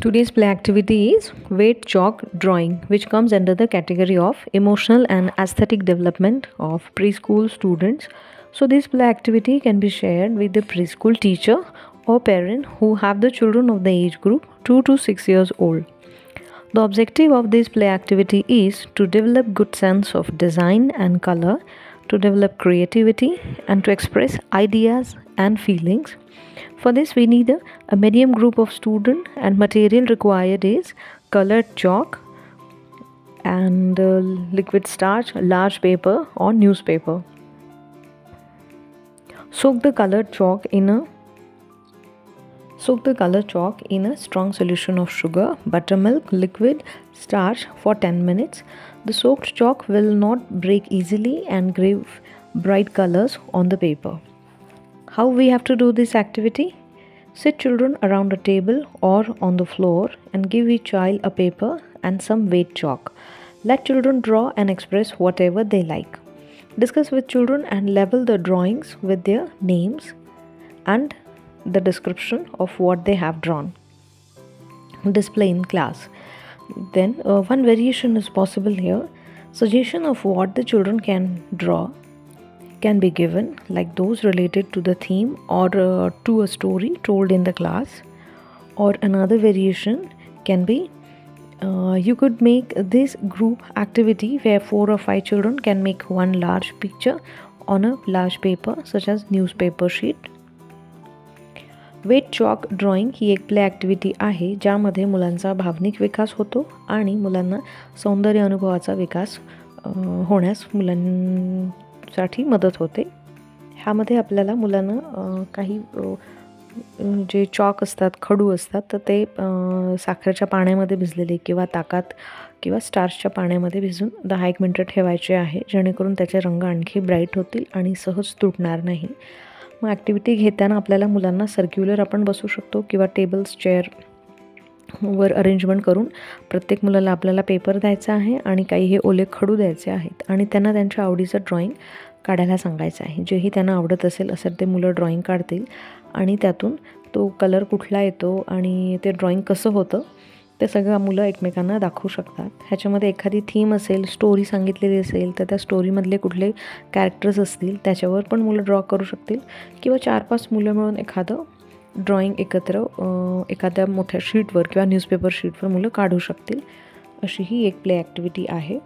Today's play activity is weight chalk drawing, which comes under the category of emotional and aesthetic development of preschool students. So, this play activity can be shared with the preschool teacher or parent who have the children of the age group 2 to 6 years old. The objective of this play activity is to develop good sense of design and color, to develop creativity, and to express ideas and feelings. For this, we need a medium group of students, and material required is colored chalk and liquid starch, large paper or newspaper. Soak the colored chalk in a strong solution of sugar, buttermilk, liquid starch for 10 minutes. The soaked chalk will not break easily and give bright colors on the paper. How we have to do this activity? Sit children around a table or on the floor and give each child a paper and some weight chalk. Let children draw and express whatever they like. Discuss with children and label the drawings with their names and the description of what they have drawn. Display in class. Then one variation is possible here. Suggestion of what the children can draw can be given, like those related to the theme or to a story told in the class. Or another variation can be you could make this group activity where 4 or 5 children can make one large picture on a large paper such as newspaper sheet. Wet chalk drawing ही एक play activity आहे ज्यामध्ये मुलांचा भावनिक विकास होतो आणि मुलांना सौंदर्य अनुभवाचा विकास होण्यास मुलांसाठी मदत होते. ह्यामध्ये आपल्याला मुलांना काही जे चॉक असतात, खडू असतात, तर ते साखरेच्या पाण्यामध्ये भिजलेले किंवा ताकात किंवा स्टार्चच्या पाण्यामध्ये भिजून 10-1 मिनटं ठेवायचे आहे, जेणेकरून त्याचे रंग आणखी ब्राईट होतील आणि सहज तुटणार नाही. मग ॲक्टिव्हिटी घेताना आपल्याला मुलांना सर्क्युलर आपण बसू शकतो किंवा टेबल्स चेअरवर अरेंजमेंट करून प्रत्येक मुलाला आपल्याला पेपर द्यायचा आहे आणि काही हे ओले खडू द्यायचे आहेत आणि त्यांना त्यांच्या आवडीचं ड्रॉइंग काढायला सांगायचं आहे. जेही त्यांना आवडत असेल असं ते मुलं ड्रॉइंग काढतील आणि त्यातून तो कलर कुठला येतो आणि ते ड्रॉइंग कसं होतं ते सगळं मुलं एकमेकांना दाखवू शकतात. ह्याच्यामध्ये एखादी थीम असेल, स्टोरी सांगितलेली असेल तर त्या स्टोरीमधले कुठले कॅरेक्टर्स असतील त्याच्यावर पण मुलं ड्रॉ करू शकतील किंवा 4-5 मुलं मिळून एखादं ड्रॉइंग एकत्र एखाद्या मोठ्या शीटवर किंवा न्यूजपेपर शीटवर मुलं काढू शकतील. अशी ही एक प्ले ॲक्टिव्हिटी आहे.